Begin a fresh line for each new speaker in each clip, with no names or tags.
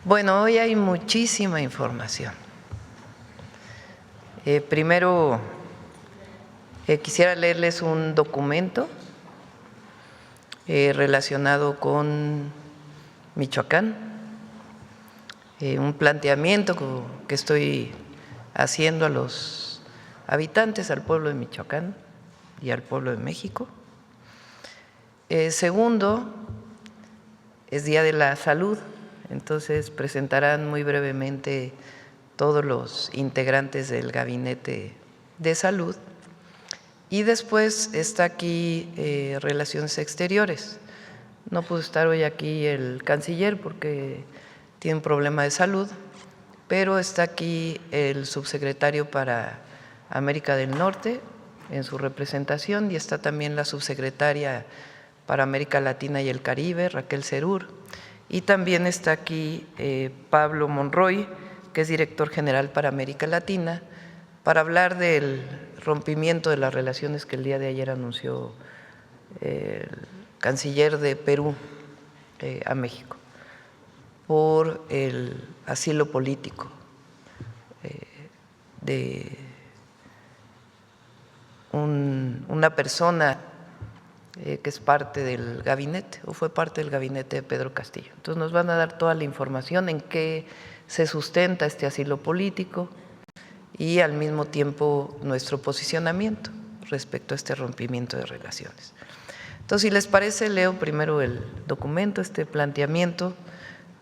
Bueno, hoy hay muchísima información. Primero, quisiera leerles un documento relacionado con Michoacán, un planteamiento que estoy haciendo a los habitantes, al pueblo de Michoacán y al pueblo de México. Segundo, es Día de la Salud, entonces presentarán muy brevemente todos los integrantes del Gabinete de Salud. Y después está aquí Relaciones Exteriores. No pudo estar hoy aquí el canciller porque tiene un problema de salud, pero está aquí el subsecretario para América del Norte en su representación y está también la subsecretaria para América Latina y el Caribe, Raquel Serur, y también está aquí Pablo Monroy, que es director general para América Latina, para hablar del rompimiento de las relaciones que el día de ayer anunció el canciller de Perú a México por el asilo político de una persona que es parte del gabinete o fue parte del gabinete de Pedro Castillo. Entonces nos van a dar toda la información en qué se sustenta este asilo político y al mismo tiempo nuestro posicionamiento respecto a este rompimiento de relaciones. Entonces, si les parece, leo primero el documento, este planteamiento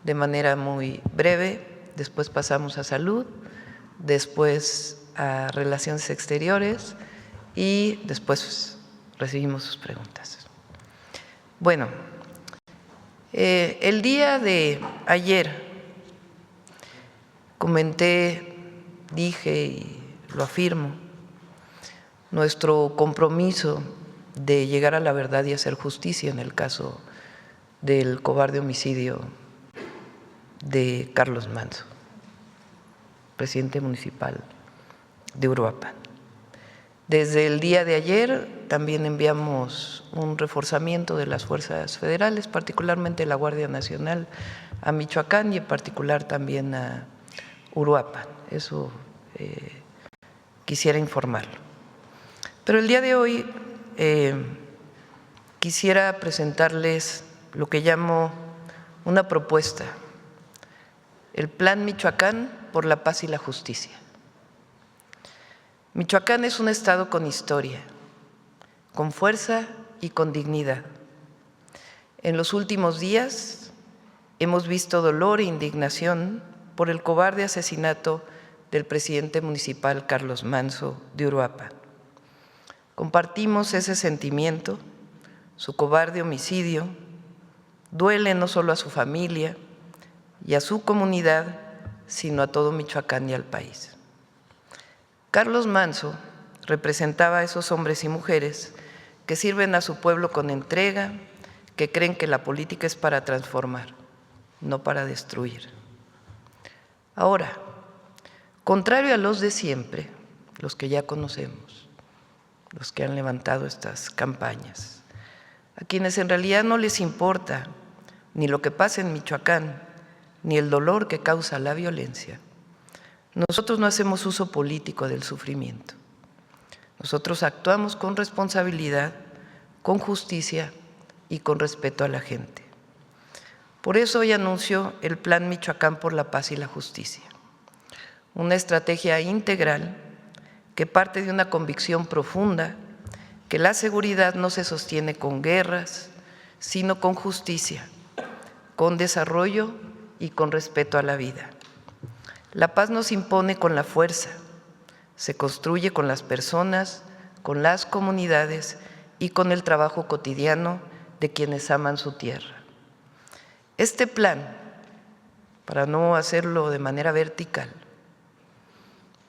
de manera muy breve, después pasamos a salud, después a Relaciones Exteriores y después recibimos sus preguntas. Bueno, el día de ayer comenté, dije y lo afirmo, nuestro compromiso de llegar a la verdad y hacer justicia en el caso del cobarde homicidio de Carlos Manso, presidente municipal de Uruapan. Desde el día de ayer también enviamos un reforzamiento de las fuerzas federales, particularmente la Guardia Nacional, a Michoacán y en particular también a Uruapan. Eso quisiera informarlo. Pero el día de hoy quisiera presentarles lo que llamo una propuesta, el Plan Michoacán por la Paz y la Justicia. Michoacán es un estado con historia, con fuerza y con dignidad. En los últimos días hemos visto dolor e indignación por el cobarde asesinato del presidente municipal Carlos Manso de Uruapan. Compartimos ese sentimiento, su cobarde homicidio duele no solo a su familia y a su comunidad, sino a todo Michoacán y al país. Carlos Manso representaba a esos hombres y mujeres que sirven a su pueblo con entrega, que creen que la política es para transformar, no para destruir. Ahora, contrario a los de siempre, los que ya conocemos, los que han levantado estas campañas, a quienes en realidad no les importa ni lo que pasa en Michoacán, ni el dolor que causa la violencia, nosotros no hacemos uso político del sufrimiento. Nosotros actuamos con responsabilidad, con justicia y con respeto a la gente. Por eso hoy anuncio el Plan Michoacán por la Paz y la Justicia, una estrategia integral que parte de una convicción profunda que la seguridad no se sostiene con guerras, sino con justicia, con desarrollo y con respeto a la vida. La paz no se impone con la fuerza, se construye con las personas, con las comunidades y con el trabajo cotidiano de quienes aman su tierra. Este plan, para no hacerlo de manera vertical,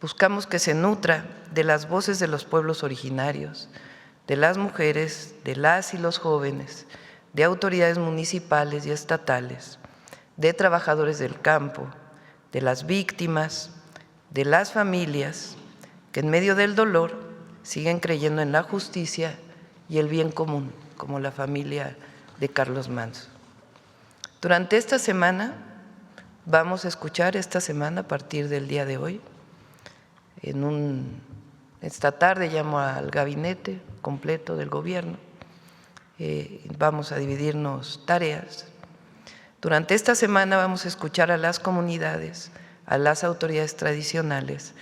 buscamos que se nutra de las voces de los pueblos originarios, de las mujeres, de las y los jóvenes, de autoridades municipales y estatales, de trabajadores del campo, de las víctimas, de las familias que en medio del dolor siguen creyendo en la justicia y el bien común, como la familia de Carlos Manso. Durante esta semana Vamos a escuchar esta semana, a partir del día de hoy, esta tarde llamo al gabinete completo del gobierno, vamos a dividirnos tareas. Durante esta semana vamos a escuchar a las comunidades, a las autoridades tradicionales,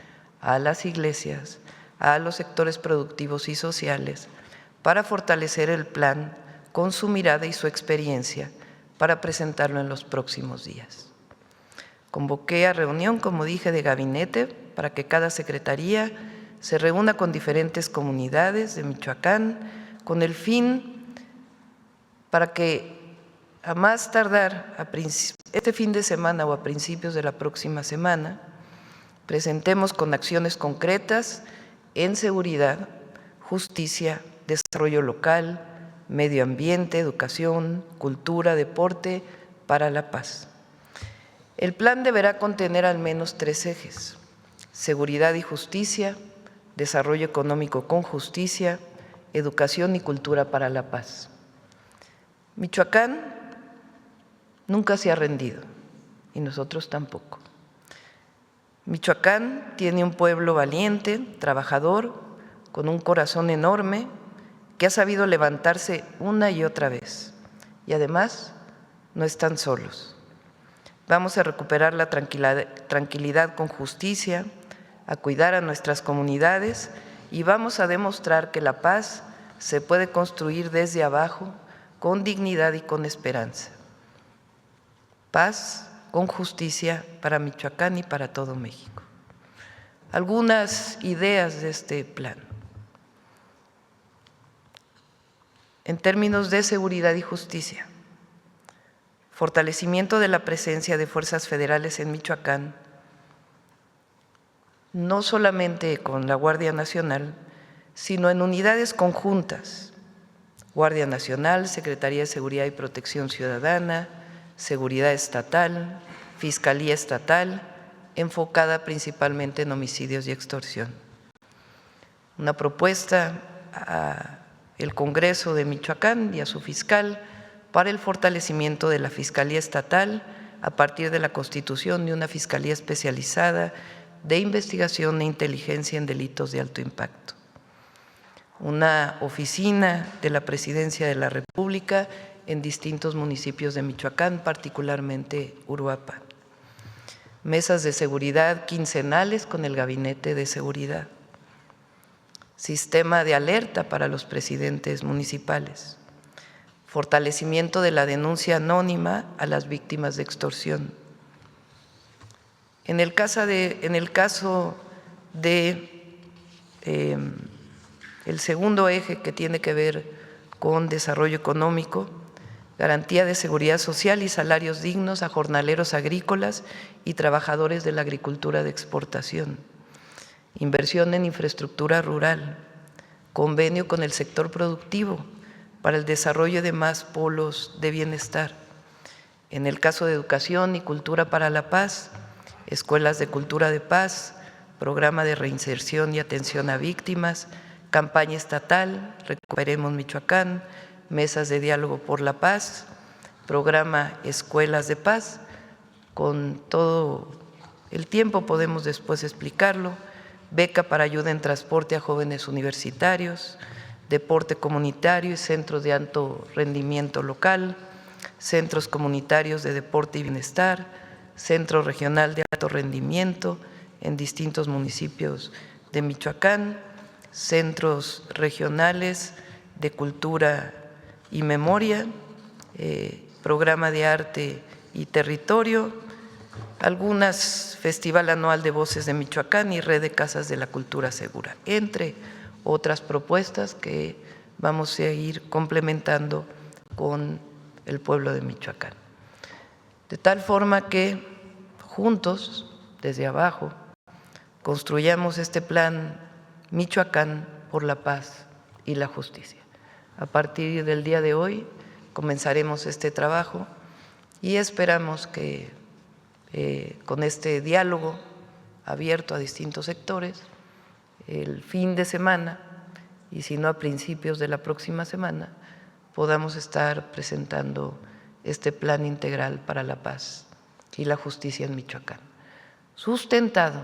a las iglesias, a los sectores productivos y sociales, para fortalecer el plan con su mirada y su experiencia para presentarlo en los próximos días. Convoqué a reunión, como dije, de gabinete para que cada secretaría se reúna con diferentes comunidades de Michoacán con el fin para que a más tardar este fin de semana o a principios de la próxima semana presentemos con acciones concretas en seguridad, justicia, desarrollo local, medio ambiente, educación, cultura, deporte, para la paz. El plan deberá contener al menos 3 ejes: seguridad y justicia, desarrollo económico con justicia, educación y cultura para la paz. Michoacán nunca se ha rendido y nosotros tampoco. Michoacán tiene un pueblo valiente, trabajador, con un corazón enorme, que ha sabido levantarse una y otra vez. Y además, no están solos. Vamos a recuperar la tranquilidad con justicia, a cuidar a nuestras comunidades y vamos a demostrar que la paz se puede construir desde abajo, con dignidad y con esperanza. Paz con justicia para Michoacán y para todo México. Algunas ideas de este plan. En términos de seguridad y justicia, fortalecimiento de la presencia de fuerzas federales en Michoacán, no solamente con la Guardia Nacional, sino en unidades conjuntas: Guardia Nacional, Secretaría de Seguridad y Protección Ciudadana, Seguridad Estatal, Fiscalía Estatal, enfocada principalmente en homicidios y extorsión. Una propuesta al Congreso de Michoacán y a su fiscal para el fortalecimiento de la Fiscalía Estatal a partir de la constitución de una Fiscalía especializada de investigación e inteligencia en delitos de alto impacto. Una oficina de la Presidencia de la República en distintos municipios de Michoacán, particularmente Uruapan. Mesas de seguridad quincenales con el Gabinete de Seguridad. Sistema de alerta para los presidentes municipales. Fortalecimiento de la denuncia anónima a las víctimas de extorsión. En el caso de el segundo eje, que tiene que ver con desarrollo económico, garantía de seguridad social y salarios dignos a jornaleros agrícolas y trabajadores de la agricultura de exportación, inversión en infraestructura rural, convenio con el sector productivo para el desarrollo de más polos de bienestar. En el caso de educación y cultura para la paz, escuelas de cultura de paz, programa de reinserción y atención a víctimas, campaña estatal, Recuperemos Michoacán, mesas de diálogo por la paz, programa Escuelas de Paz. Con todo el tiempo podemos después explicarlo. Beca para ayuda en transporte a jóvenes universitarios, deporte comunitario y centros de alto rendimiento local, centros comunitarios de deporte y bienestar, centro regional de alto rendimiento en distintos municipios de Michoacán, centros regionales de cultura y memoria, programa de arte y territorio, algunas Festival Anual de Voces de Michoacán y Red de Casas de la Cultura Segura, entre otras propuestas que vamos a ir complementando con el pueblo de Michoacán. De tal forma que juntos, desde abajo, construyamos este plan Michoacán por la paz y la justicia. A partir del día de hoy comenzaremos este trabajo y esperamos que con este diálogo abierto a distintos sectores, el fin de semana, y si no a principios de la próxima semana, podamos estar presentando este plan integral para la paz y la justicia en Michoacán, sustentado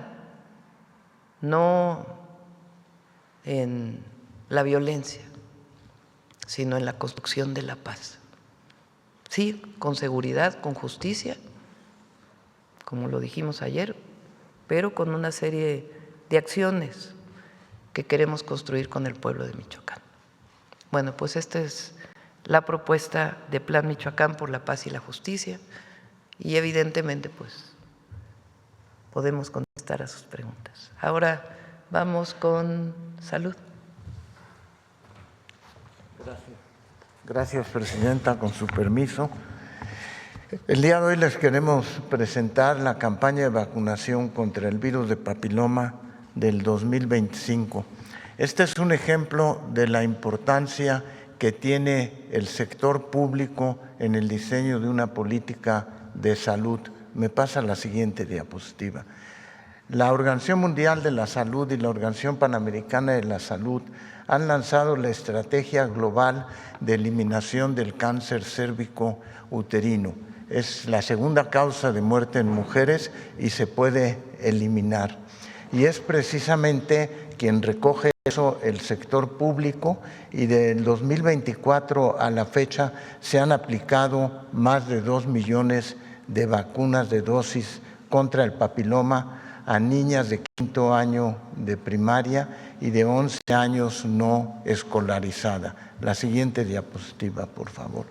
no en la violencia, sino en la construcción de la paz. Sí, con seguridad, con justicia, como lo dijimos ayer, pero con una serie de acciones que queremos construir con el pueblo de Michoacán. Bueno, pues esta es la propuesta de Plan Michoacán por la Paz y la Justicia y evidentemente pues podemos contestar a sus preguntas. Ahora vamos con salud.
Gracias, Presidenta. Con su permiso. El día de hoy les queremos presentar la campaña de vacunación contra el virus de papiloma del 2025. Este es un ejemplo de la importancia que tiene el sector público en el diseño de una política de salud. Me pasa la siguiente diapositiva. La Organización Mundial de la Salud y la Organización Panamericana de la Salud han lanzado la Estrategia Global de Eliminación del Cáncer Cérvico-Uterino. Es la segunda causa de muerte en mujeres y se puede eliminar. Y es precisamente quien recoge eso el sector público, y del 2024 a la fecha se han aplicado más de 2 millones de vacunas de dosis contra el papiloma a niñas de 5º año de primaria y de 11 años no escolarizada. La siguiente diapositiva, por favor.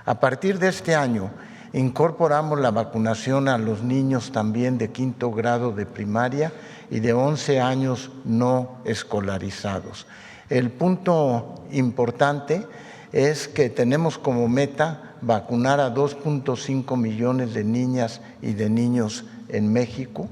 A partir de este año, incorporamos la vacunación a los niños también de 5º grado de primaria y de 11 años no escolarizados. El punto importante es que tenemos como meta vacunar a 2.5 millones de niñas y de niños en México.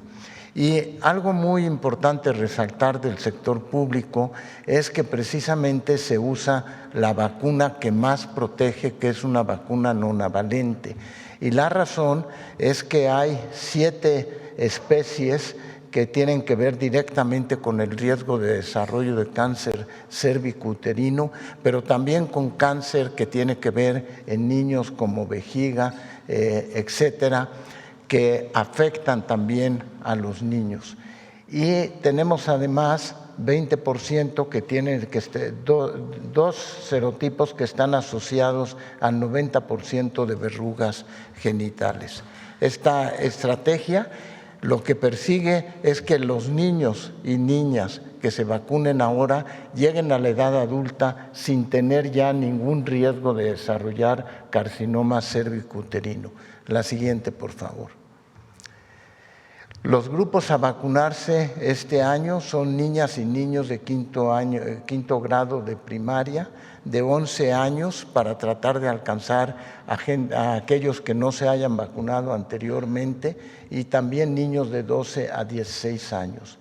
Y algo muy importante resaltar del sector público es que precisamente se usa la vacuna que más protege, que es una vacuna nonavalente. Y la razón es que hay 7 especies que tienen que ver directamente con el riesgo de desarrollo de cáncer cérvico-uterino, pero también con cáncer que tiene que ver en niños como vejiga, etcétera, que afectan también a los niños. Y tenemos además 20% que tienen dos serotipos que están asociados al 90% de verrugas genitales. Esta estrategia lo que persigue es que los niños y niñas que se vacunen ahora lleguen a la edad adulta sin tener ya ningún riesgo de desarrollar carcinoma cérvico-uterino. La siguiente, por favor. Los grupos a vacunarse este año son niñas y niños de 5º grado de primaria, de 11 años, para tratar de alcanzar a aquellos que no se hayan vacunado anteriormente, y también niños de 12 a 16 años.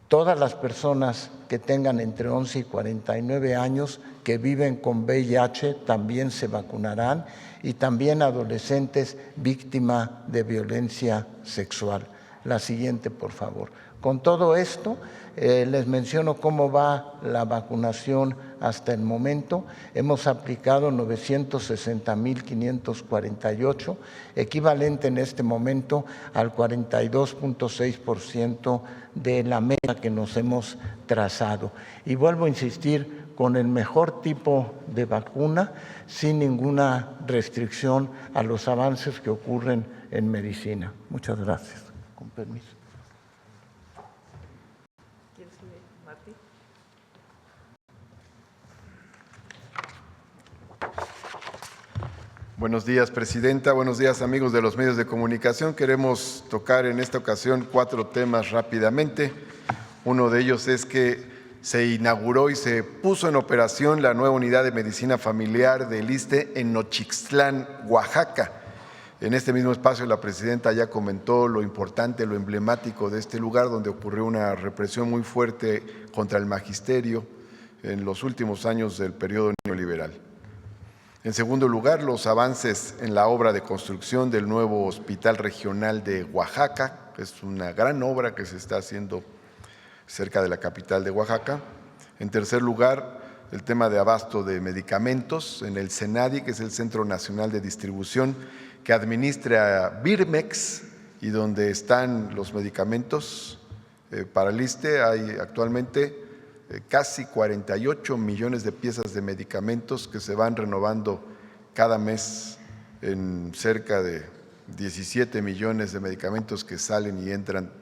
Todas las personas que tengan entre 11 y 49 años que viven con VIH también se vacunarán, y también adolescentes víctimas de violencia sexual. La siguiente, por favor. Con todo esto, les menciono cómo va la vacunación hasta el momento. Hemos aplicado 960,548, equivalente en este momento al 42.6% de la meta que nos hemos trazado. Y vuelvo a insistir, con el mejor tipo de vacuna, sin ninguna restricción a los avances que ocurren en medicina. Muchas gracias. Con permiso.
¿Quién sigue? ¿Martí?
Buenos días, Presidenta. Buenos días, amigos de los medios de comunicación. Queremos tocar en esta ocasión 4 temas rápidamente. Uno de ellos es que se inauguró y se puso en operación la nueva unidad de medicina familiar del ISSSTE en Nochixtlán, Oaxaca. En este mismo espacio la Presidenta ya comentó lo importante, lo emblemático de este lugar, donde ocurrió una represión muy fuerte contra el magisterio en los últimos años del periodo neoliberal. En segundo lugar, los avances en la obra de construcción del nuevo Hospital Regional de Oaxaca. Es una gran obra que se está haciendo cerca de la capital de Oaxaca. En tercer lugar, el tema de abasto de medicamentos en el CENADI, que es el Centro Nacional de Distribución, que administra Birmex y donde están los medicamentos para el ISSSTE. Hay actualmente casi 48 millones de piezas de medicamentos que se van renovando cada mes en cerca de 17 millones de medicamentos que salen y entran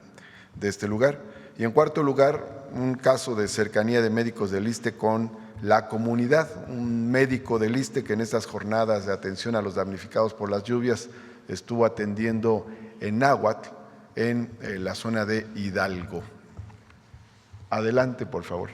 de este lugar. Y en cuarto lugar, un caso de cercanía de médicos del ISSSTE con la comunidad, un médico del ISSSTE que en estas jornadas de atención a los damnificados por las lluvias estuvo atendiendo en Náhuatl, en la zona de Hidalgo. Adelante, por favor.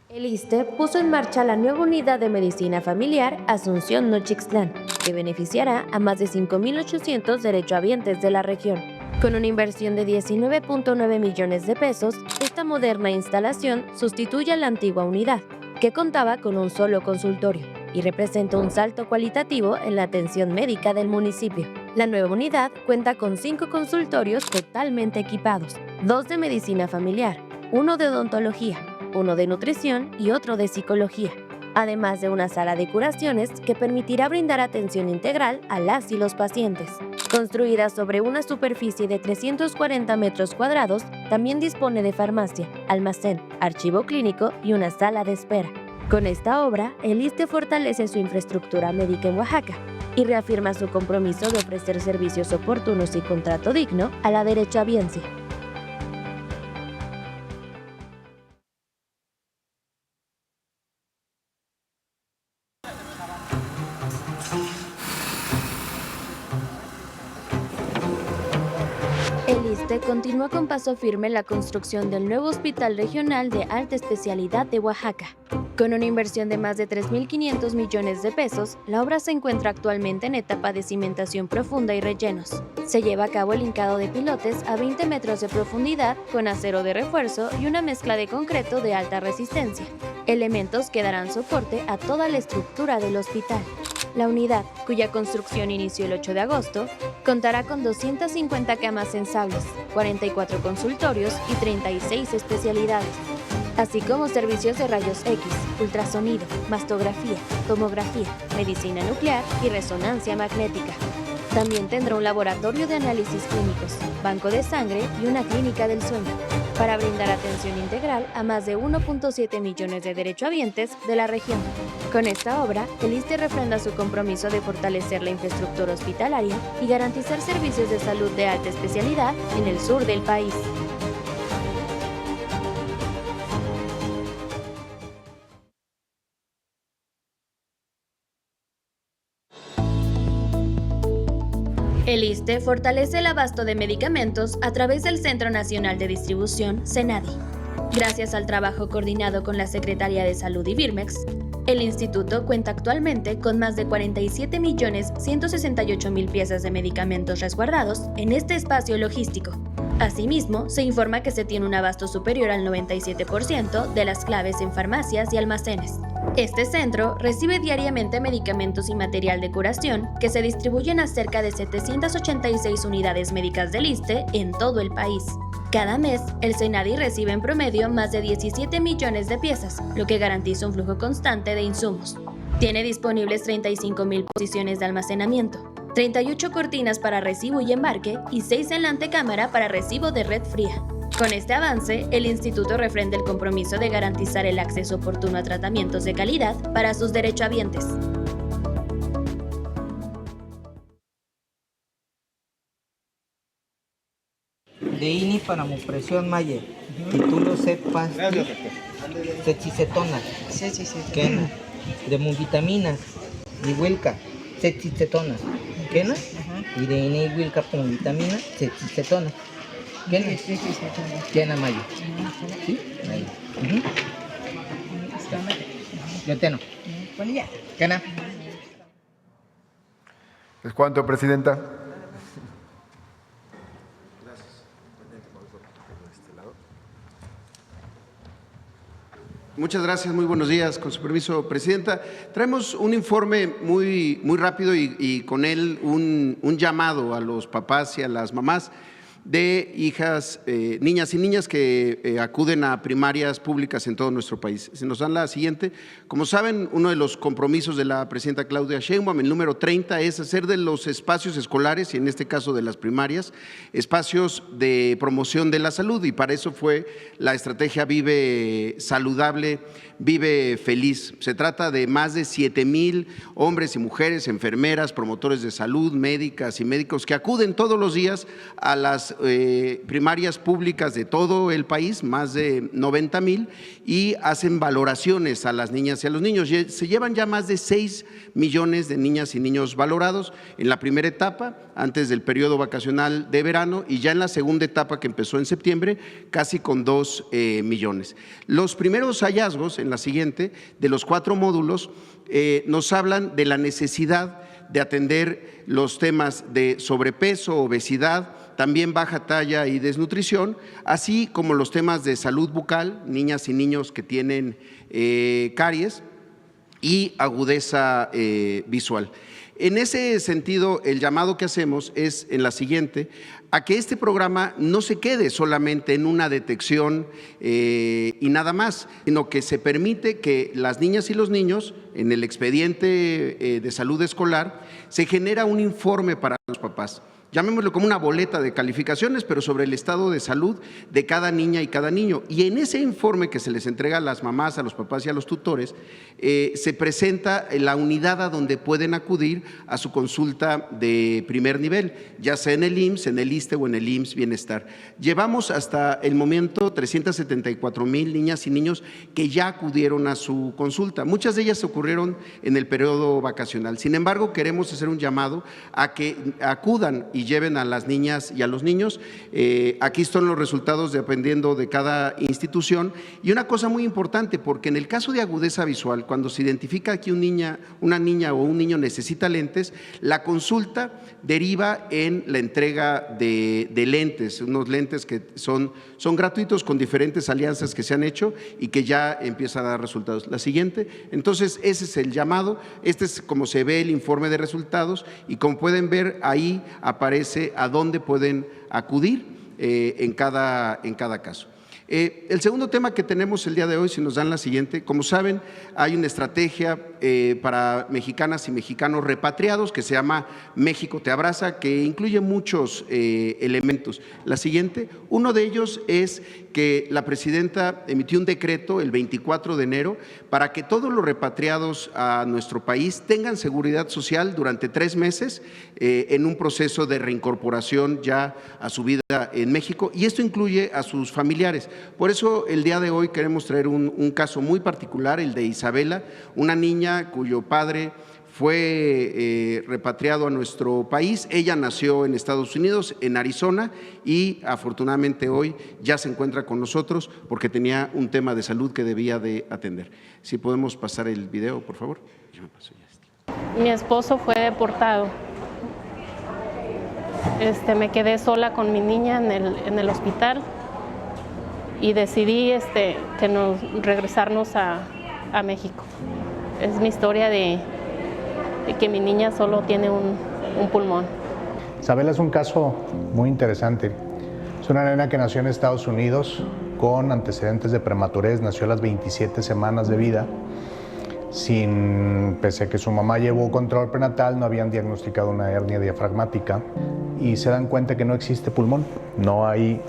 El ISSSTE puso en marcha la nueva unidad de medicina familiar Asunción Nochixtlán, que beneficiará a más de 5.800 derechohabientes de la región. Con una inversión de 19.9 millones de pesos, esta moderna instalación sustituye a la antigua unidad, que contaba con un solo consultorio, y representa un salto cualitativo en la atención médica del municipio. La nueva unidad cuenta con 5 consultorios totalmente equipados, 2 de medicina familiar, 1 de odontología, 1 de nutrición y otro de psicología, además de una sala de curaciones que permitirá brindar atención integral a las y los pacientes. Construida sobre una superficie de 340 metros cuadrados, también dispone de farmacia, almacén, archivo clínico y una sala de espera. Con esta obra, el ISSSTE fortalece su infraestructura médica en Oaxaca y reafirma su compromiso de ofrecer servicios oportunos y contrato digno a la derechohabiencia. El ISSSTE continúa con paso firme la construcción del nuevo Hospital Regional de Alta Especialidad de Oaxaca. Con una inversión de más de 3.500 millones de pesos, la obra se encuentra actualmente en etapa de cimentación profunda y rellenos. Se lleva a cabo el hincado de pilotes a 20 metros de profundidad con acero de refuerzo y una mezcla de concreto de alta resistencia, elementos que darán soporte a toda la estructura del hospital. La unidad, cuya construcción inició el 8 de agosto, contará con 250 camas sensables, 44 consultorios y 36 especialidades, así como servicios de rayos X, ultrasonido, mastografía, tomografía, medicina nuclear y resonancia magnética. También tendrá un laboratorio de análisis clínicos, banco de sangre y una clínica del sueño, para brindar atención integral a más de 1.7 millones de derechohabientes de la región. Con esta obra, el ISSSTE refrenda su compromiso de fortalecer la infraestructura hospitalaria y garantizar servicios de salud de alta especialidad en el sur del país. El ISSSTE fortalece el abasto de medicamentos a través del Centro Nacional de Distribución, CENADI. Gracias al trabajo coordinado con la Secretaría de Salud y Birmex, el instituto cuenta actualmente con más de 47.168.000 piezas de medicamentos resguardados en este espacio logístico. Asimismo, se informa que se tiene un abasto superior al 97% de las claves en farmacias y almacenes. Este centro recibe diariamente medicamentos y material de curación que se distribuyen a cerca de 786 unidades médicas del ISSSTE en todo el país. Cada mes, el CENADI recibe en promedio más de 17 millones de piezas, lo que garantiza un flujo constante de insumos. Tiene disponibles 35.000 posiciones de almacenamiento, 38 cortinas para recibo y embarque y 6 en la antecámara para recibo de red fría. Con este avance, el instituto refrenda el compromiso de garantizar el acceso oportuno a tratamientos de calidad para sus derechohabientes.
De INI para presión Mayer, título cepas, ceticetona, quena, de multivitaminas, y Wilca, ceticetona, quena, y de INI Wilca con vitamina, ceticetona. ¿Quena? Quena Mayer. ¿Sí? Mayer. Yo tengo. Quena.
¿Es cuánto, Presidenta?
Muchas gracias, muy buenos días. Con su permiso, Presidenta. Traemos un informe muy rápido y con él un llamado a los papás y a las mamás. de hijas, niñas y niñas que acuden a primarias públicas en todo nuestro país. Si nos dan la siguiente. Como saben, uno de los compromisos de la presidenta Claudia Sheinbaum, el número 30, es hacer de los espacios escolares, y en este caso de las primarias, espacios de promoción de la salud, y para eso fue la estrategia Vive Saludable, Vive Feliz. Se trata de más de 7,000 hombres y mujeres, enfermeras, promotores de salud, médicas y médicos que acuden todos los días a las primarias públicas de todo el país, más de 90,000, y hacen valoraciones a las niñas y a los niños. Se llevan ya más de 6 millones de niñas y niños valorados en la primera etapa, antes del periodo vacacional de verano, y ya en la segunda etapa, que empezó en septiembre, casi con 2 millones. Los primeros hallazgos, en la siguiente, de los 4 módulos, nos hablan de la necesidad de atender los temas de sobrepeso, obesidad, también baja talla y desnutrición, así como los temas de salud bucal, niñas y niños que tienen caries, y agudeza visual. En ese sentido, el llamado que hacemos es en la siguiente, a que este programa no se quede solamente en una detección y nada más, sino que se permite que las niñas y los niños, en el expediente de salud escolar, se genera un informe para los papás. Llamémoslo como una boleta de calificaciones, pero sobre el estado de salud de cada niña y cada niño. Y en ese informe que se les entrega a las mamás, a los papás y a los tutores, se presenta la unidad a donde pueden acudir a su consulta de primer nivel, ya sea en el IMSS, en el ISSSTE o en el IMSS Bienestar. Llevamos hasta el momento 374,000 niñas y niños que ya acudieron a su consulta. Muchas de ellas ocurrieron en el periodo vacacional. Sin embargo, queremos hacer un llamado a que acudan y lleven a las niñas y a los niños. Aquí están los resultados dependiendo de cada institución. Y una cosa muy importante, porque en el caso de agudeza visual, cuando se identifica que una niña o un niño necesita lentes, la consulta deriva en la entrega de lentes, unos lentes que son gratuitos con diferentes alianzas que se han hecho y que ya empiezan a dar resultados. La siguiente. Entonces, ese es el llamado. Este es como se ve el informe de resultados, y como pueden ver, ahí aparece a dónde pueden acudir en cada caso. El segundo tema que tenemos el día de hoy, si nos dan la siguiente, como saben, hay una estrategia para mexicanas y mexicanos repatriados que se llama México te abraza, que incluye muchos elementos. La siguiente, uno de ellos es que la presidenta emitió un decreto el 24 de enero para que todos los repatriados a nuestro país tengan seguridad social durante 3 meses en un proceso de reincorporación ya a su vida en México, y esto incluye a sus familiares. Por eso el día de hoy queremos traer un caso muy particular, el de Isabela, una niña cuyo padre fue repatriado a nuestro país. Ella nació en Estados Unidos, en Arizona, y afortunadamente hoy ya se encuentra con nosotros porque tenía un tema de salud que debía de atender. Si podemos pasar el video, por favor.
Mi esposo fue deportado. Me quedé sola con mi niña en el hospital y decidí regresarnos a México. Es mi historia de que mi niña solo tiene un pulmón.
Isabela es un caso muy interesante. Es una nena que nació en Estados Unidos con antecedentes de prematurez, nació a las 27 semanas de vida. Pese a que su mamá llevó control prenatal, no habían diagnosticado una hernia diafragmática y se dan cuenta que no existe pulmón. No hay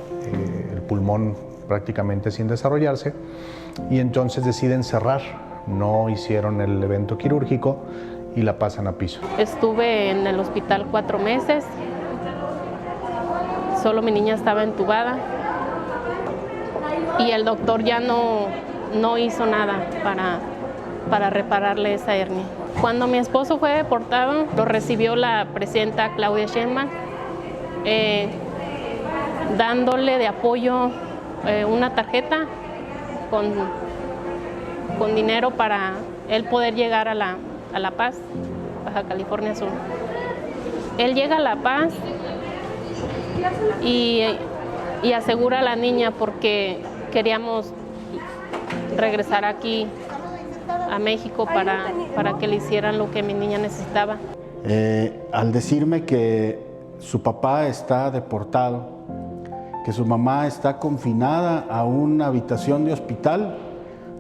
el pulmón prácticamente sin desarrollarse, y entonces deciden cerrar. No hicieron el evento quirúrgico y la pasan a piso. Estuve en el hospital 4 meses, solo mi niña estaba entubada y el doctor ya no hizo nada para repararle esa hernia. Cuando mi esposo fue deportado, lo recibió la presidenta Claudia Sheinbaum, dándole de apoyo una tarjeta con dinero para él poder llegar a La Paz, Baja California Sur. Él llega a La Paz y asegura a la niña porque queríamos regresar aquí a México para que le hicieran lo que mi niña necesitaba.
Al decirme que su papá está deportado, que su mamá está confinada a una habitación de hospital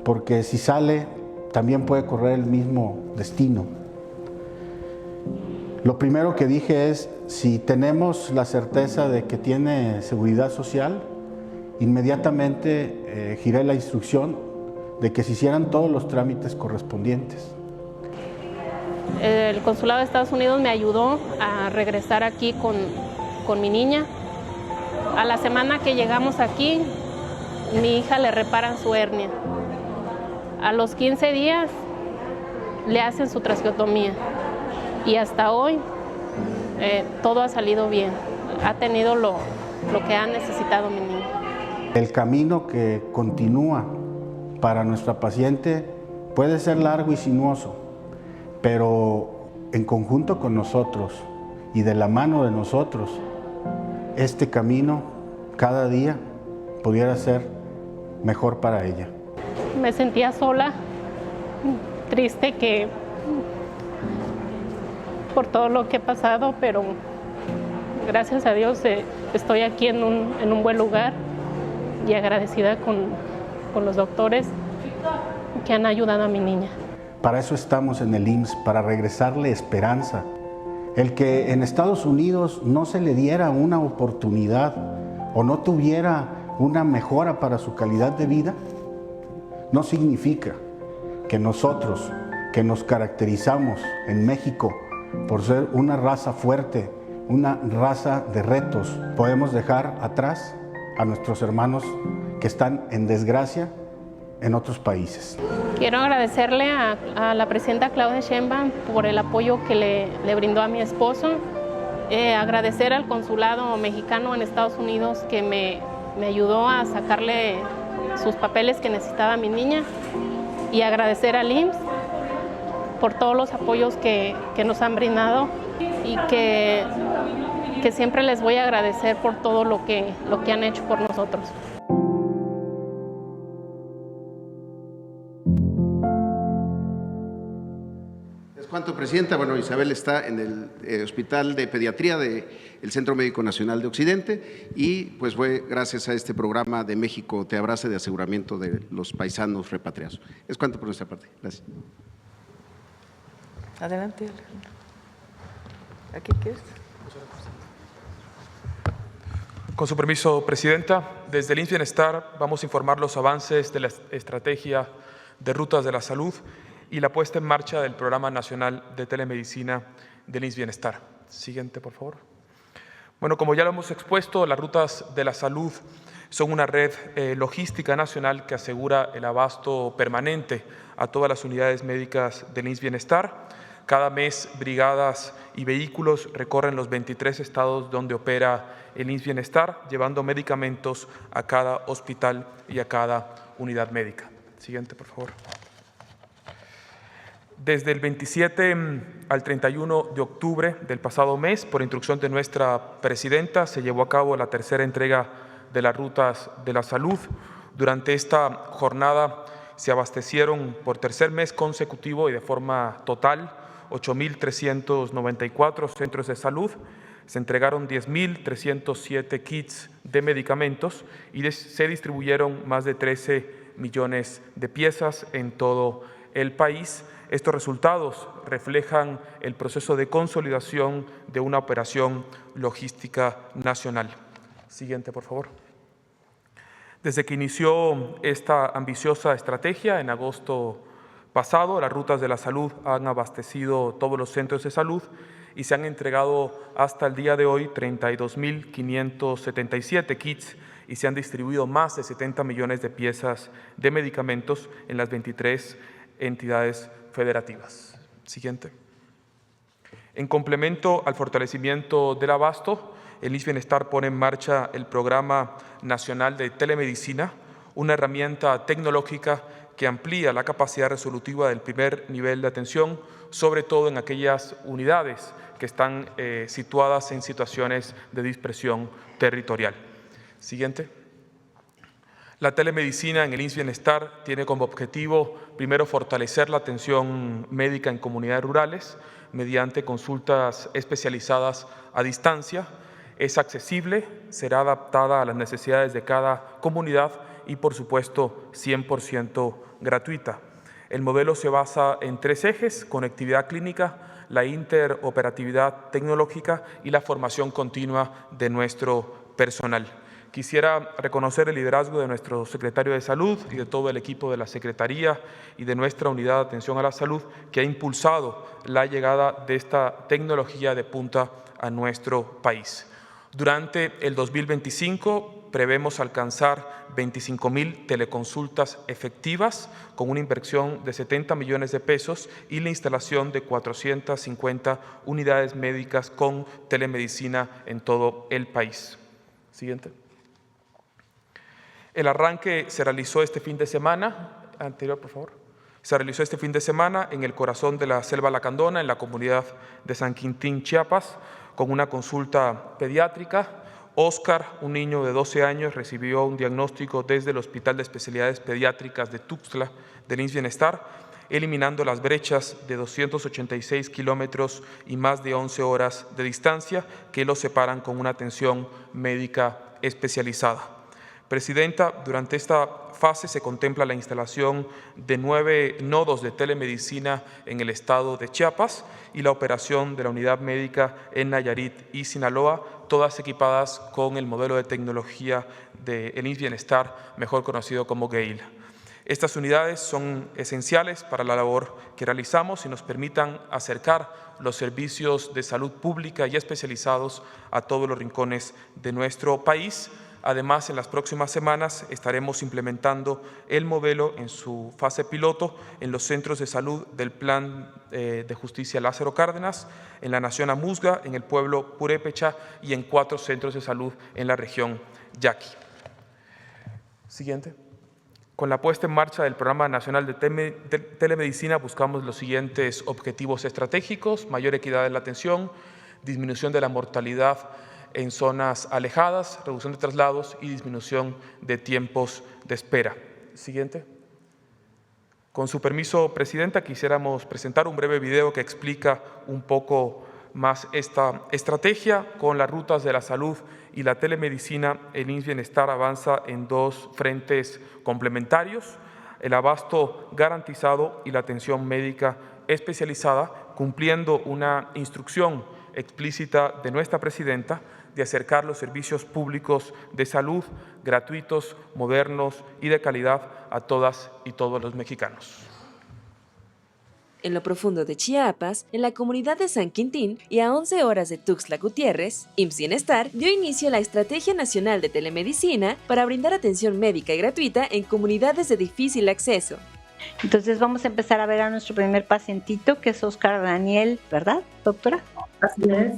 porque si sale también puede correr el mismo destino. Lo primero que dije es, si tenemos la certeza de que tiene seguridad social, inmediatamente giré la instrucción de que se hicieran todos los trámites correspondientes.
El Consulado de Estados Unidos me ayudó a regresar aquí con mi niña. A la semana que llegamos aquí, mi hija le reparan su hernia. A los 15 días le hacen su traqueotomía y hasta hoy todo ha salido bien. Ha tenido lo que ha necesitado mi niña.
El camino que continúa para nuestra paciente puede ser largo y sinuoso, pero en conjunto con nosotros y de la mano de nosotros, este camino cada día pudiera ser mejor para ella.
Me sentía sola, triste por todo lo que he pasado, pero gracias a Dios estoy aquí en un buen lugar y agradecida con los doctores que han ayudado a mi niña.
Para eso estamos en el IMSS, para regresarle esperanza. El que en Estados Unidos no se le diera una oportunidad o no tuviera una mejora para su calidad de vida, no significa que nosotros, que nos caracterizamos en México por ser una raza fuerte, una raza de retos, podemos dejar atrás a nuestros hermanos que están en desgracia en otros países.
Quiero agradecerle a la presidenta Claudia Sheinbaum por el apoyo que le brindó a mi esposo, agradecer al consulado mexicano en Estados Unidos que me ayudó a sacarle sus papeles que necesitaba mi niña y agradecer al IMSS por todos los apoyos que nos han brindado y que siempre les voy a agradecer por todo lo que han hecho por nosotros.
Es cuanto, Presidenta. Bueno, Isabel está en el Hospital de Pediatría del Centro Médico Nacional de Occidente y pues fue gracias a este programa de México Te Abrace de aseguramiento de los paisanos repatriados. Es cuanto por nuestra parte. Gracias.
Adelante, Alejandro. ¿Aquí quieres?
Con su permiso, Presidenta, desde el IMSS Bienestar vamos a informar los avances de la estrategia de rutas de la salud y la puesta en marcha del Programa Nacional de Telemedicina del IMSS Bienestar. Siguiente, por favor. Bueno, como ya lo hemos expuesto, las rutas de la salud son una red logística nacional que asegura el abasto permanente a todas las unidades médicas del IMSS Bienestar. Cada mes, brigadas y vehículos recorren los 23 estados donde opera el IMSS Bienestar, llevando medicamentos a cada hospital y a cada unidad médica. Siguiente, por favor. Desde el 27 al 31 de octubre del pasado mes, por instrucción de nuestra presidenta, se llevó a cabo la tercera entrega de las rutas de la salud. Durante esta jornada se abastecieron por tercer mes consecutivo y de forma total 8.394 centros de salud. Se entregaron 10.307 kits de medicamentos y se distribuyeron más de 13 millones de piezas en todo el país. Estos resultados reflejan el proceso de consolidación de una operación logística nacional. Siguiente, por favor. Desde que inició esta ambiciosa estrategia en agosto pasado, las rutas de la salud han abastecido todos los centros de salud y se han entregado hasta el día de hoy 32.577 kits y se han distribuido más de 70 millones de piezas de medicamentos en las 23 entidades federativas. Siguiente. En complemento al fortalecimiento del abasto, el IMSS Bienestar pone en marcha el Programa Nacional de Telemedicina, una herramienta tecnológica que amplía la capacidad resolutiva del primer nivel de atención, sobre todo en aquellas unidades que están situadas en situaciones de dispersión territorial. Siguiente. La telemedicina en el IMSS Bienestar tiene como objetivo, primero, fortalecer la atención médica en comunidades rurales mediante consultas especializadas a distancia. Es accesible, será adaptada a las necesidades de cada comunidad y, por supuesto, 100% gratuita. El modelo se basa en 3 ejes: conectividad clínica, la interoperatividad tecnológica y la formación continua de nuestro personal. Quisiera reconocer el liderazgo de nuestro secretario de Salud y de todo el equipo de la Secretaría y de nuestra Unidad de Atención a la Salud, que ha impulsado la llegada de esta tecnología de punta a nuestro país. Durante el 2025 prevemos alcanzar 25,000 teleconsultas efectivas con una inversión de 70 millones de pesos y la instalación de 450 unidades médicas con telemedicina en todo el país. Siguiente. El arranque se realizó este fin de semana, anterior por favor, se realizó este fin de semana en el corazón de la Selva Lacandona, en la comunidad de San Quintín, Chiapas, con una consulta pediátrica. Óscar, un niño de 12 años, recibió un diagnóstico desde el Hospital de Especialidades Pediátricas de Tuxtla del IMSS Bienestar, eliminando las brechas de 286 kilómetros y más de 11 horas de distancia que lo separan con una atención médica especializada. Presidenta, durante esta fase se contempla la instalación de 9 nodos de telemedicina en el estado de Chiapas y la operación de la unidad médica en Nayarit y Sinaloa, todas equipadas con el modelo de tecnología del IMSS Bienestar, mejor conocido como GAIL. Estas unidades son esenciales para la labor que realizamos y nos permitan acercar los servicios de salud pública y especializados a todos los rincones de nuestro país. Además, en las próximas semanas estaremos implementando el modelo en su fase piloto en los centros de salud del Plan de Justicia Lázaro Cárdenas, en la Nación Amuzga, en el pueblo Purépecha y en 4 centros de salud en la región Yaqui. Siguiente. Con la puesta en marcha del Programa Nacional de Telemedicina buscamos los siguientes objetivos estratégicos: mayor equidad en la atención, disminución de la mortalidad en zonas alejadas, reducción de traslados y disminución de tiempos de espera. Siguiente. Con su permiso, Presidenta, quisiéramos presentar un breve video que explica un poco más esta estrategia. Con las rutas de la salud y la telemedicina, el IMSS Bienestar avanza en 2 frentes complementarios: el abasto garantizado y la atención médica especializada, cumpliendo una instrucción explícita de nuestra Presidenta de acercar los servicios públicos de salud gratuitos, modernos y de calidad a todas y todos los mexicanos.
En lo profundo de Chiapas, en la comunidad de San Quintín y a 11 horas de Tuxtla Gutiérrez, IMSS Bienestar dio inicio a la Estrategia Nacional de Telemedicina para brindar atención médica y gratuita en comunidades de difícil acceso.
Entonces vamos a empezar a ver a nuestro primer pacientito, que es Óscar Daniel, ¿verdad, doctora?
Así es.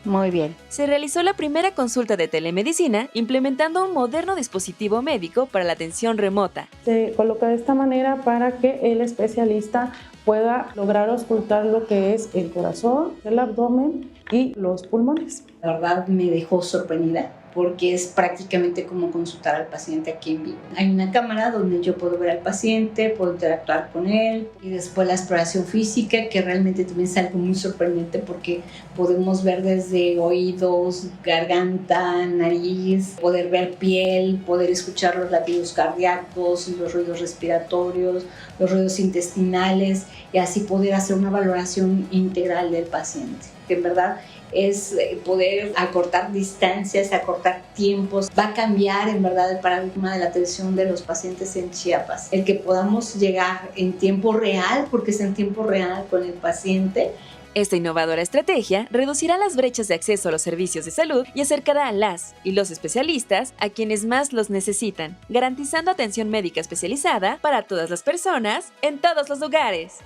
Muy bien.
Se realizó la primera consulta de telemedicina implementando un moderno dispositivo médico para la atención remota.
Se coloca de esta manera para que el especialista pueda lograr auscultar lo que es el corazón, el abdomen y los pulmones.
La verdad me dejó sorprendida, porque es prácticamente como consultar al paciente aquí en vivo. Hay una cámara donde yo puedo ver al paciente, puedo interactuar con él, y después la exploración física, que realmente también es algo muy sorprendente porque podemos ver desde oídos, garganta, nariz, poder ver piel, poder escuchar los latidos cardíacos, los ruidos respiratorios, los ruidos intestinales, y así poder hacer una valoración integral del paciente, que en verdad es poder acortar distancias, acortar tiempos. Va a cambiar en verdad el paradigma de la atención de los pacientes en Chiapas. El que podamos llegar en tiempo real, porque es en tiempo real con el paciente.
Esta innovadora estrategia reducirá las brechas de acceso a los servicios de salud y acercará a las y los especialistas a quienes más los necesitan, garantizando atención médica especializada para todas las personas en todos los lugares.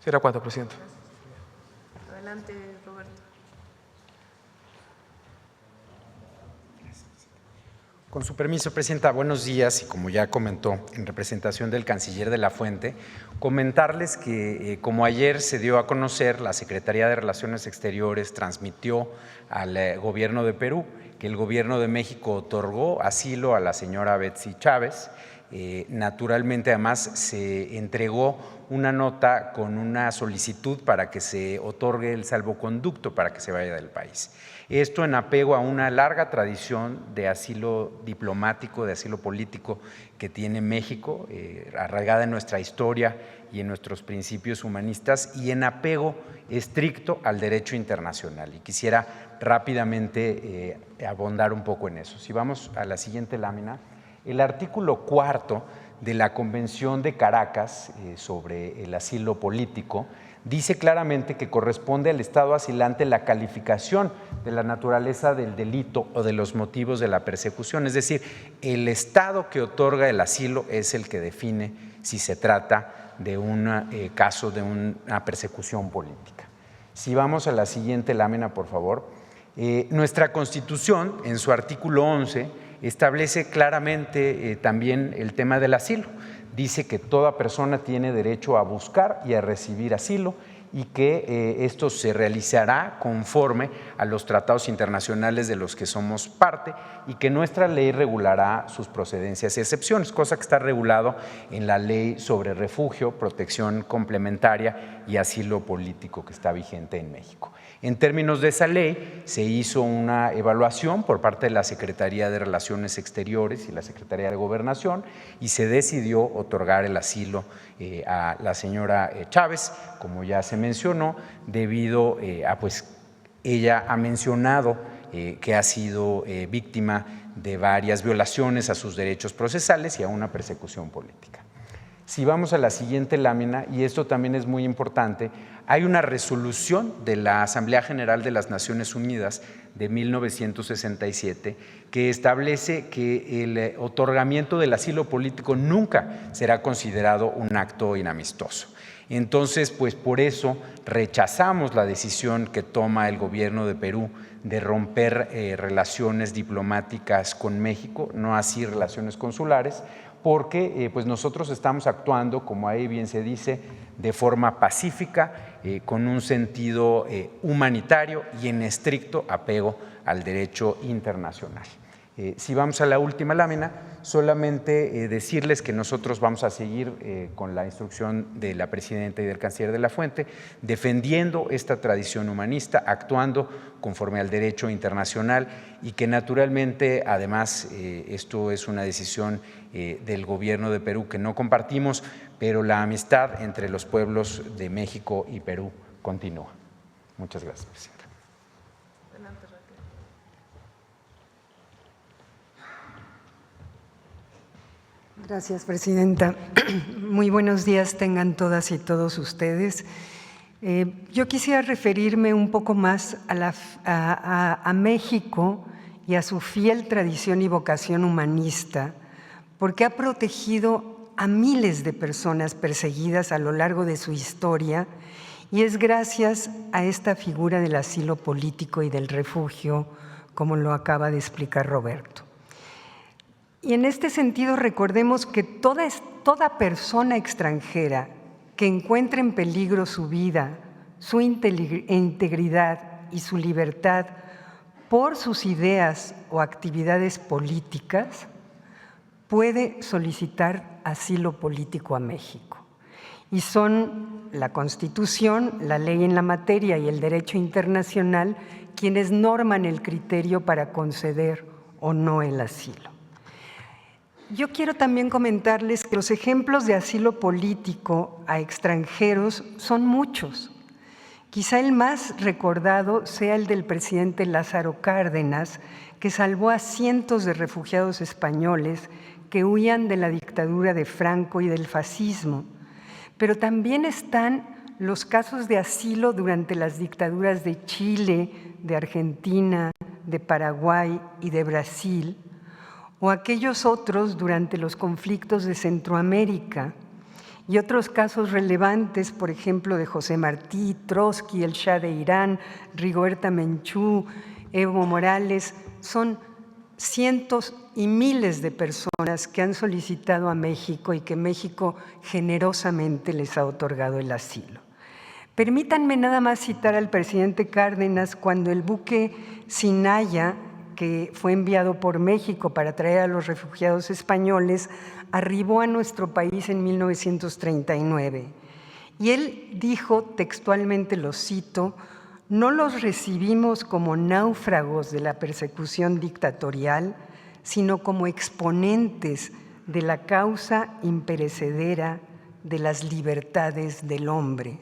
¿Será cuánto, Presidente?
Adelante, Roberto.
Con su permiso, Presidenta, buenos días. Y como ya comentó en representación del Canciller de la Fuente, comentarles que como ayer se dio a conocer, la Secretaría de Relaciones Exteriores transmitió al Gobierno de Perú que el Gobierno de México otorgó asilo a la señora Betsy Chávez. Naturalmente, además, se entregó una nota con una solicitud para que se otorgue el salvoconducto para que se vaya del país. Esto en apego a una larga tradición de asilo diplomático, de asilo político que tiene México, arraigada en nuestra historia y en nuestros principios humanistas, y en apego estricto al derecho internacional. Y quisiera rápidamente abundar un poco en eso. Si vamos a la siguiente lámina, el artículo 4 de la Convención de Caracas sobre el asilo político dice claramente que corresponde al Estado asilante la calificación de la naturaleza del delito o de los motivos de la persecución. Es decir, el Estado que otorga el asilo es el que define si se trata de un caso de una persecución política. Si vamos a la siguiente lámina, por favor. Nuestra Constitución, en su artículo 11, establece claramente también el tema del asilo. Dice que toda persona tiene derecho a buscar y a recibir asilo y que esto se realizará conforme a los tratados internacionales de los que somos parte y que nuestra ley regulará sus procedencias y excepciones, cosa que está regulado en la Ley sobre Refugio, Protección Complementaria y Asilo Político que está vigente en México. En términos de esa ley, se hizo una evaluación por parte de la Secretaría de Relaciones Exteriores y la Secretaría de Gobernación y se decidió otorgar el asilo a la señora Chávez, como ya se mencionó, debido a pues ella ha mencionado que ha sido víctima de varias violaciones a sus derechos procesales y a una persecución política. Si vamos a la siguiente lámina, y esto también es muy importante, hay una resolución de la Asamblea General de las Naciones Unidas de 1967 que establece que el otorgamiento del asilo político nunca será considerado un acto inamistoso. Entonces, pues por eso rechazamos la decisión que toma el gobierno de Perú de romper relaciones diplomáticas con México, no así relaciones consulares, porque pues nosotros estamos actuando, como ahí bien se dice, de forma pacífica, con un sentido humanitario y en estricto apego al derecho internacional. Si vamos a la última lámina, solamente decirles que nosotros vamos a seguir con la instrucción de la presidenta y del canciller de la Fuente, defendiendo esta tradición humanista, actuando conforme al derecho internacional y que naturalmente, además, esto es una decisión del gobierno de Perú que no compartimos, pero la amistad entre los pueblos de México y Perú continúa. Muchas gracias, presidenta.
Gracias, presidenta. Muy buenos días tengan todas y todos ustedes. Yo quisiera referirme un poco más a México y a su fiel tradición y vocación humanista, porque ha protegido a miles de personas perseguidas a lo largo de su historia y es gracias a esta figura del asilo político y del refugio, como lo acaba de explicar Roberto. Y en este sentido recordemos que toda persona extranjera que encuentre en peligro su vida, su integridad y su libertad por sus ideas o actividades políticas, puede solicitar asilo político a México. Y son la Constitución, la ley en la materia y el derecho internacional quienes norman el criterio para conceder o no el asilo. Yo quiero también comentarles que los ejemplos de asilo político a extranjeros son muchos. Quizá el más recordado sea el del presidente Lázaro Cárdenas, que salvó a cientos de refugiados españoles que huían de la dictadura de Franco y del fascismo. Pero también están los casos de asilo durante las dictaduras de Chile, de Argentina, de Paraguay y de Brasil, o aquellos otros durante los conflictos de Centroamérica, y otros casos relevantes, por ejemplo, de José Martí, Trotsky, el Shah de Irán, Rigoberta Menchú, Evo Morales, son cientos y miles de personas que han solicitado a México y que México generosamente les ha otorgado el asilo. Permítanme nada más citar al presidente Cárdenas cuando el buque Sinaya, que fue enviado por México para traer a los refugiados españoles, arribó a nuestro país en 1939. Y él dijo textualmente, lo cito, «No los recibimos como náufragos de la persecución dictatorial, sino como exponentes de la causa imperecedera de las libertades del hombre».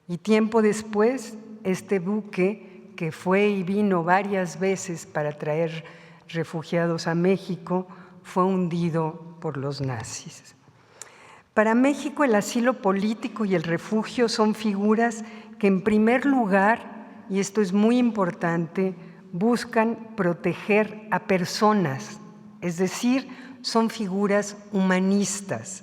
Y tiempo después, este buque, que fue y vino varias veces para traer refugiados a México, fue hundido por los nazis. Para México, el asilo político y el refugio son figuras que, en primer lugar, y esto es muy importante, buscan proteger a personas, es decir, son figuras humanistas.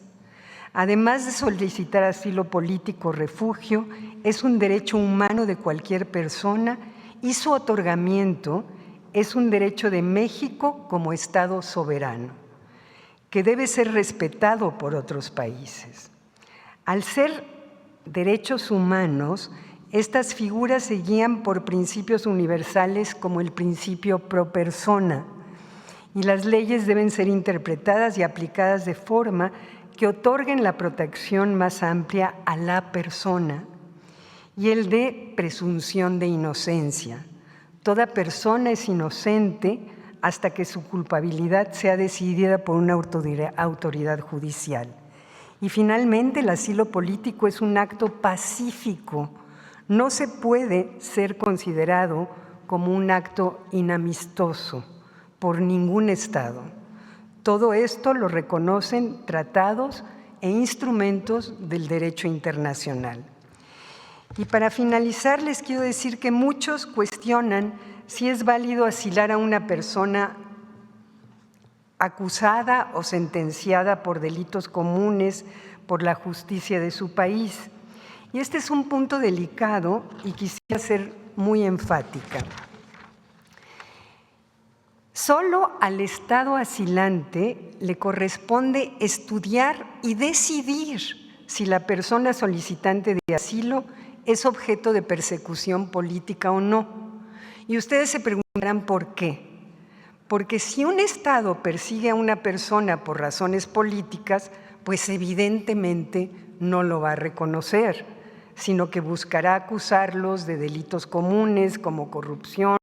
Además de solicitar asilo político o refugio, es un derecho humano de cualquier persona y su otorgamiento es un derecho de México como Estado soberano, que debe ser respetado por otros países. Al ser derechos humanos, estas figuras se guían por principios universales como el principio pro persona, y las leyes deben ser interpretadas y aplicadas de forma que otorguen la protección más amplia a la persona, y el de presunción de inocencia. Toda persona es inocente hasta que su culpabilidad sea decidida por una autoridad judicial. Y finalmente, el asilo político es un acto pacífico. No se puede ser considerado como un acto inamistoso por ningún Estado. Todo esto lo reconocen tratados e instrumentos del derecho internacional. Y para finalizar, les quiero decir que muchos cuestionan si es válido asilar a una persona acusada o sentenciada por delitos comunes por la justicia de su país. Y este es un punto delicado y quisiera ser muy enfática. Solo al Estado asilante le corresponde estudiar y decidir si la persona solicitante de asilo es objeto de persecución política o no. Y ustedes se preguntarán por qué. Porque si un Estado persigue a una persona por razones políticas, pues evidentemente no lo va a reconocer, sino que buscará acusarlos de delitos comunes como corrupción,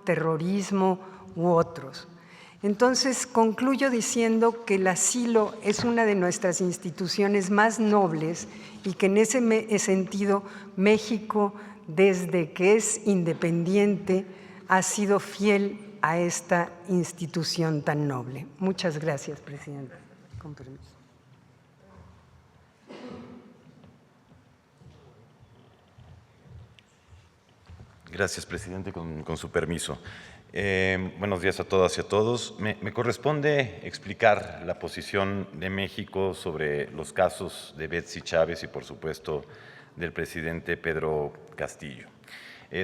terrorismo u otros. Entonces, concluyo diciendo que el asilo es una de nuestras instituciones más nobles y que en ese sentido México, desde que es independiente, ha sido fiel a esta institución tan noble. Muchas gracias, Presidenta. Con permiso.
Gracias, Presidente, con su permiso. Buenos días a todas y a todos. Me corresponde explicar la posición de México sobre los casos de Betsy Chávez y, por supuesto, del presidente Pedro Castillo.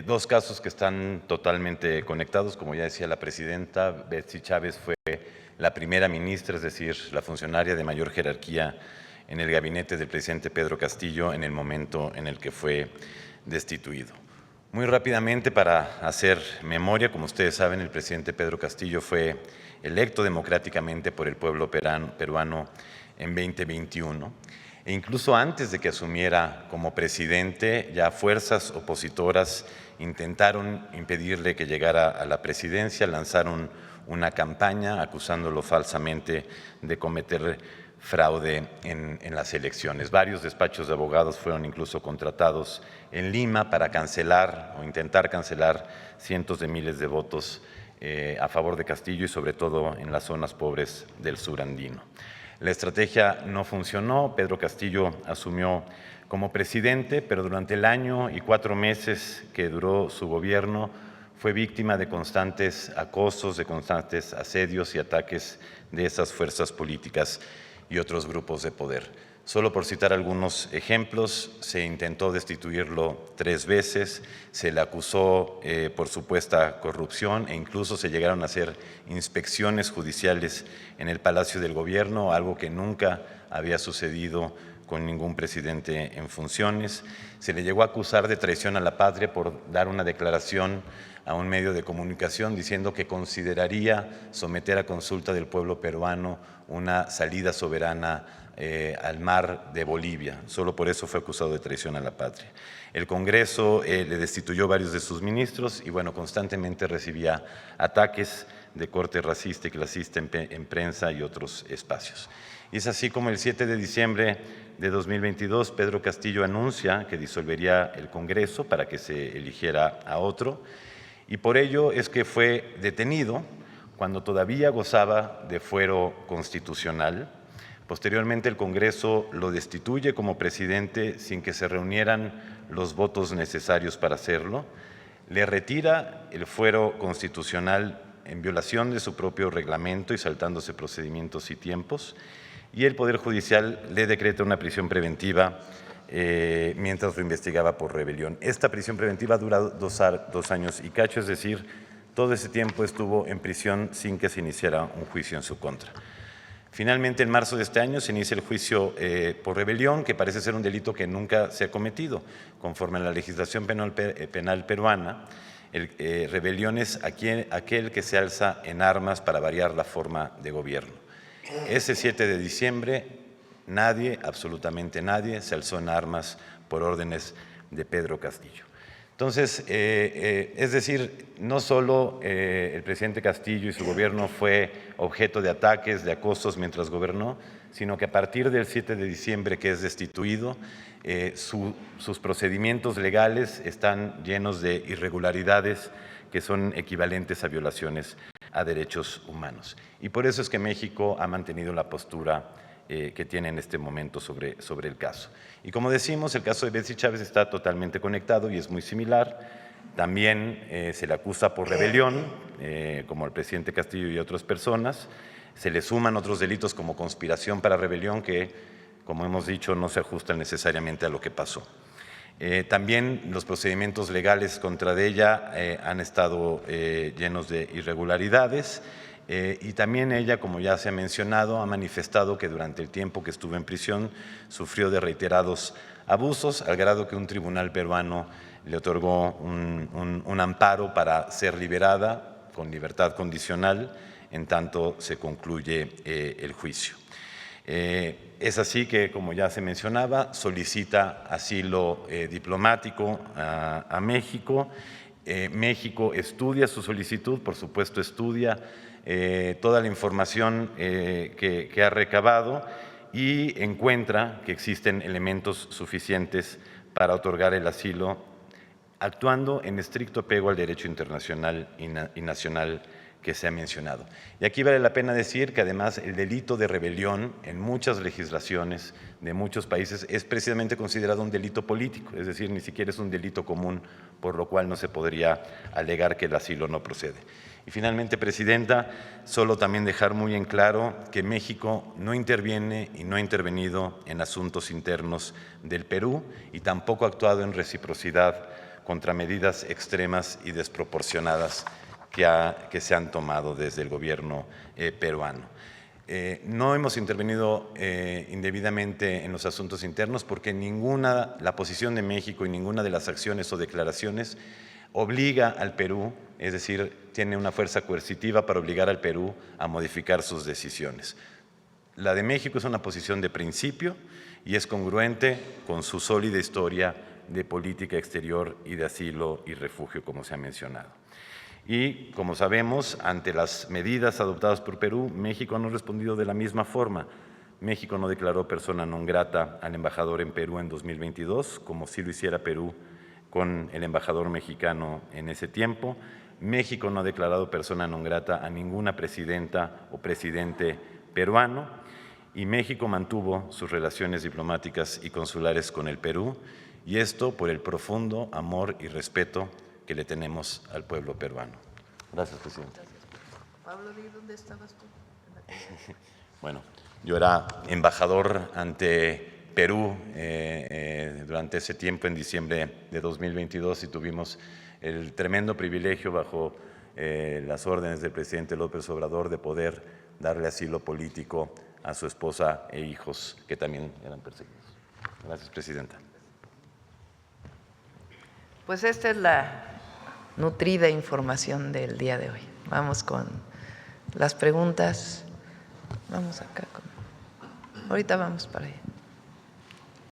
Dos casos que están totalmente conectados. Como ya decía la presidenta, Betsy Chávez fue la primera ministra, es decir, la funcionaria de mayor jerarquía en el gabinete del presidente Pedro Castillo en el momento en el que fue destituido. Muy rápidamente, para hacer memoria, como ustedes saben, el presidente Pedro Castillo fue electo democráticamente por el pueblo peruano en 2021. E incluso antes de que asumiera como presidente, ya fuerzas opositoras intentaron impedirle que llegara a la presidencia, lanzaron una campaña acusándolo falsamente de cometer fraude en las elecciones. Varios despachos de abogados fueron incluso contratados en Lima para cancelar o intentar cancelar cientos de miles de votos a favor de Castillo y sobre todo en las zonas pobres del sur andino. La estrategia no funcionó. Pedro Castillo asumió como presidente, pero durante el año y 4 meses que duró su gobierno fue víctima de constantes acosos, de constantes asedios y ataques de esas fuerzas políticas y otros grupos de poder. Solo por citar algunos ejemplos, se intentó destituirlo 3 veces, se le acusó por supuesta corrupción e incluso se llegaron a hacer inspecciones judiciales en el Palacio del Gobierno, algo que nunca había sucedido con ningún presidente en funciones. Se le llegó a acusar de traición a la patria por dar una declaración a un medio de comunicación diciendo que consideraría someter a consulta del pueblo peruano una salida soberana al mar de Bolivia. Solo por eso fue acusado de traición a la patria. El Congreso le destituyó varios de sus ministros y, bueno, constantemente recibía ataques de corte racista y clasista en prensa y otros espacios. Y es así como el 7 de diciembre de 2022, Pedro Castillo anuncia que disolvería el Congreso para que se eligiera a otro, y por ello es que fue detenido cuando todavía gozaba de fuero constitucional. Posteriormente, el Congreso lo destituye como presidente sin que se reunieran los votos necesarios para hacerlo, le retira el fuero constitucional en violación de su propio reglamento y saltándose procedimientos y tiempos, y el Poder Judicial le decreta una prisión preventiva mientras lo investigaba por rebelión. Esta prisión preventiva dura 2 años y cacho, es decir, todo ese tiempo estuvo en prisión sin que se iniciara un juicio en su contra. Finalmente, en marzo de este año se inicia el juicio por rebelión, que parece ser un delito que nunca se ha cometido. Conforme a la legislación penal peruana, rebelión es aquel que se alza en armas para variar la forma de gobierno. Ese 7 de diciembre, nadie, absolutamente nadie, se alzó en armas por órdenes de Pedro Castillo. Entonces, es decir, no solo el presidente Castillo y su gobierno fue objeto de ataques, de acosos mientras gobernó, sino que a partir del 7 de diciembre que es destituido, sus procedimientos legales están llenos de irregularidades que son equivalentes a violaciones a derechos humanos. Y por eso es que México ha mantenido la postura que tiene en este momento sobre el caso. Y como decimos, el caso de Betsy Chávez está totalmente conectado y es muy similar. También se le acusa por rebelión, como al presidente Castillo y otras personas. Se le suman otros delitos como conspiración para rebelión que, como hemos dicho, no se ajustan necesariamente a lo que pasó. También los procedimientos legales contra ella han estado llenos de irregularidades. Y también ella, como ya se ha mencionado, ha manifestado que durante el tiempo que estuvo en prisión sufrió de reiterados abusos, al grado que un tribunal peruano le otorgó un amparo para ser liberada con libertad condicional en tanto se concluye el juicio. Es así que, como ya se mencionaba, solicita asilo diplomático a México. México estudia su solicitud, por supuesto estudia toda la información que ha recabado y encuentra que existen elementos suficientes para otorgar el asilo, actuando en estricto apego al derecho internacional y nacional que se ha mencionado. Y aquí vale la pena decir que además el delito de rebelión en muchas legislaciones de muchos países es precisamente considerado un delito político, es decir, ni siquiera es un delito común, por lo cual no se podría alegar que el asilo no procede. Y finalmente, Presidenta, solo también dejar muy en claro que México no interviene y no ha intervenido en asuntos internos del Perú y tampoco ha actuado en reciprocidad contra medidas extremas y desproporcionadas que se han tomado desde el gobierno peruano. No hemos intervenido indebidamente en los asuntos internos porque la posición de México y ninguna de las acciones o declaraciones obliga al Perú, es decir, tiene una fuerza coercitiva para obligar al Perú a modificar sus decisiones. La de México es una posición de principio y es congruente con su sólida historia de política exterior y de asilo y refugio, como se ha mencionado. Y, como sabemos, ante las medidas adoptadas por Perú, México no ha respondido de la misma forma. México no declaró persona non grata al embajador en Perú en 2022, como sí lo hiciera Perú con el embajador mexicano en ese tiempo. México no ha declarado persona non grata a ninguna presidenta o presidente peruano y México mantuvo sus relaciones diplomáticas y consulares con el Perú, y esto por el profundo amor y respeto que le tenemos al pueblo peruano. Gracias, Presidenta.
Pablo, ¿dónde estabas tú?
Bueno, yo era embajador ante Perú durante ese tiempo, en diciembre de 2022, y tuvimos el tremendo privilegio, bajo las órdenes del presidente López Obrador, de poder darle asilo político a su esposa e hijos que también eran perseguidos. Gracias, Presidenta.
Pues esta es la nutrida información del día de hoy. Vamos con las preguntas. Vamos acá con ahorita vamos para allá.